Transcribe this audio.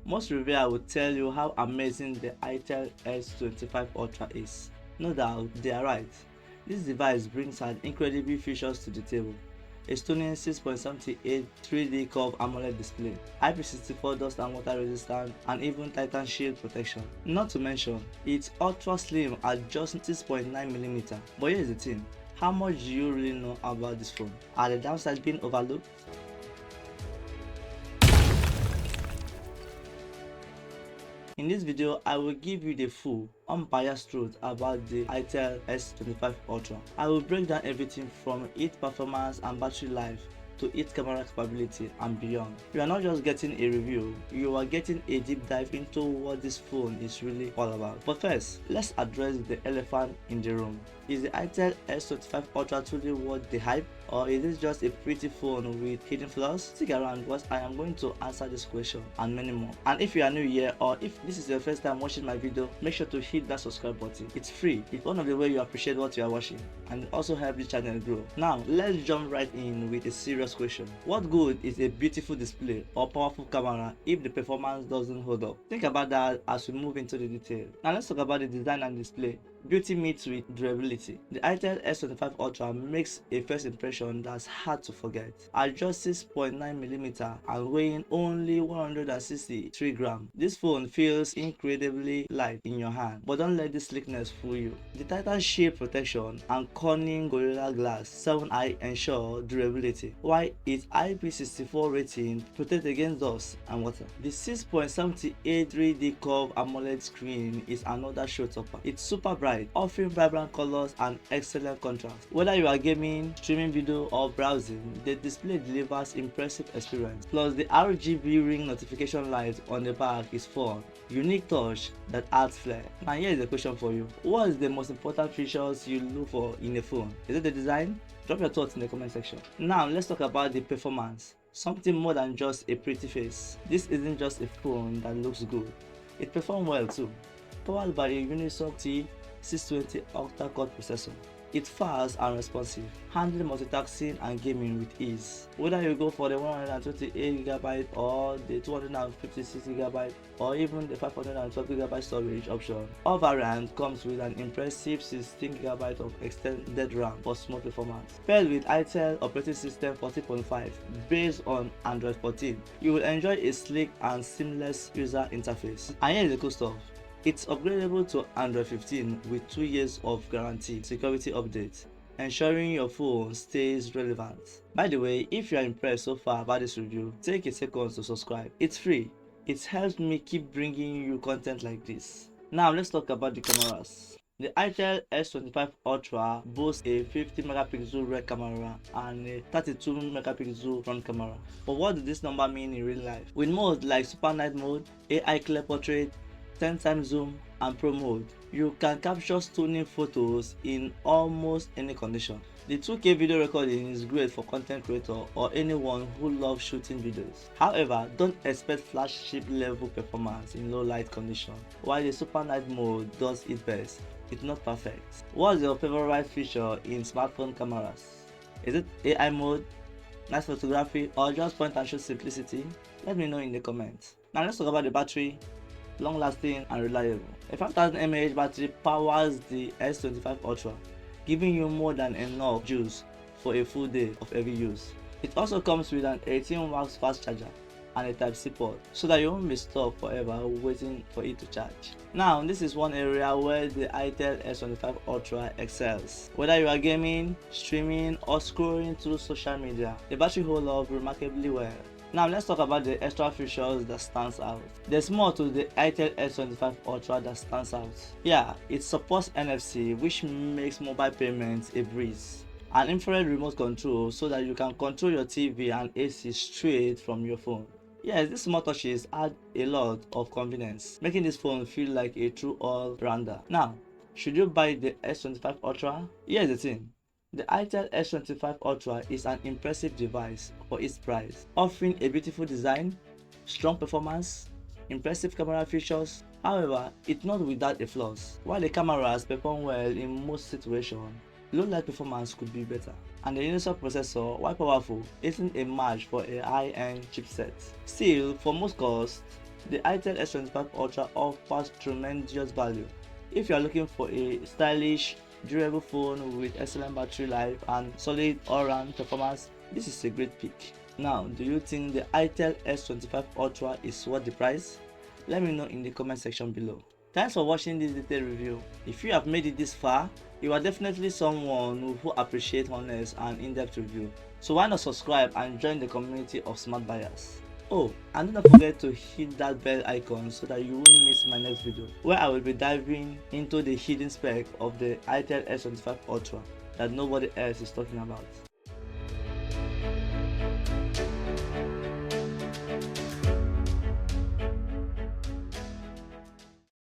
Most reviewer will tell you how amazing the Itel S25 Ultra is. No doubt, they are right. This device brings an incredible features to the table. A stunning 6.78 3D curved AMOLED display, IP64 dust and water resistant, and even Titan shield protection. Not to mention, it's ultra slim at just 6.9mm. But here's the thing, how much do you really know about this phone? Are the downsides being overlooked? In this video, I will give you the full, unbiased truth about the Itel S25 Ultra. I will break down everything from its performance and battery life to its camera capability and beyond. You are not just getting a review, you are getting a deep dive into what this phone is really all about. But first, let's address the elephant in the room. Is the Itel S25 Ultra truly worth the hype, or is it just a pretty phone with hidden flaws? Stick around because I am going to answer this question and many more. And if you are new here, or if this is your first time watching my video, make sure to hit that subscribe button. It's free. It's one of the ways you appreciate what you are watching, and it also helps the channel grow. Now, let's jump right in with a serious question. What good is a beautiful display or powerful camera if the performance doesn't hold up? Think about that as we move into the detail. Now let's talk about the design and display. Beauty meets with durability. The Itel S25 Ultra makes a first impression that's hard to forget. At just 6.9mm and weighing only 163 grams, this phone feels incredibly light in your hand. But don't let this sleekness fool you. The Titan shield protection and Corning Gorilla Glass 7i ensure durability, while its IP64 rating protects against dust and water. The 6.78 3D curved AMOLED screen is another showstopper. It's super bright, offering vibrant colors and excellent contrast. Whether you are gaming, streaming video, or browsing, the display delivers impressive experience. Plus, the RGB ring notification light on the back is fun, unique touch that adds flair. Now here is a question for you. What is the most important features you look for in a phone? Is it the design? Drop your thoughts in the comment section. Now let's talk about the performance. Something more than just a pretty face. This isn't just a phone that looks good. It performs well too. Powered by a Unisoc T620 octa-core processor, it's fast and responsive, handling multitasking and gaming with ease. Whether you go for the 128GB or the 256GB or even the 512GB storage option, all variant comes with an impressive 16GB of extended RAM for smooth performance. Paired with Itel operating system 14.5 based on Android 14, you will enjoy a sleek and seamless user interface. And here is the cool stuff. It's upgradable to Android 15 with 2 years of guarantee security updates, ensuring your phone stays relevant. By the way, if you are impressed so far about this review, take a second to subscribe. It's free. It helps me keep bringing you content like this. Now let's talk about the cameras. The Itel S25 Ultra boasts a 50MP rear camera and a 32MP front camera. But what does this number mean in real life? With modes like Super Night Mode, AI Clear Portrait, 10x zoom, and pro mode, you can capture stunning photos in almost any condition. The 2K video recording is great for content creators or anyone who loves shooting videos. However, don't expect flagship level performance in low light conditions. While the Super Night Mode does its best, it's not perfect. What's your favorite feature in smartphone cameras? Is it AI mode, nice photography, or just point and shoot simplicity? Let me know in the comments. Now let's talk about the battery. Long lasting and reliable. A 5000 mAh battery powers the S25 Ultra, giving you more than enough juice for a full day of heavy use. It also comes with an 18W fast charger and a Type-C port, so that you won't be stuck forever waiting for it to charge. Now, this is one area where the Itel S25 Ultra excels. Whether you are gaming, streaming, or scrolling through social media, the battery holds up remarkably well. Now let's talk about the extra features that stands out. There's more to the Itel S25 Ultra that stands out. Yeah, it supports NFC, which makes mobile payments a breeze. An infrared remote control so that you can control your TV and AC straight from your phone. Yes, these small touches add a lot of convenience, making this phone feel like a true all-rounder. Now, should you buy the S25 Ultra? Here's the thing. The Itel S25 Ultra is an impressive device for its price, offering a beautiful design, strong performance, impressive camera features. However, it's not without the flaws. While the cameras perform well in most situations, low light performance could be better, and the Unisoc processor, while powerful, isn't a match for a high-end chipset. Still, for most costs, The Itel S25 Ultra offers tremendous value. If you are looking for a stylish, durable phone with excellent battery life and solid all-round performance, this is a great pick. Now, do you think the Itel S25 Ultra is worth the price? Let me know in the comment section below. Thanks for watching this detailed review. If you have made it this far, you are definitely someone who appreciates honest and in-depth review. So why not subscribe and join the community of smart buyers? Oh, and don't forget to hit that bell icon so that you won't miss my next video, where I will be diving into the hidden spec of the Itel S25 Ultra that nobody else is talking about.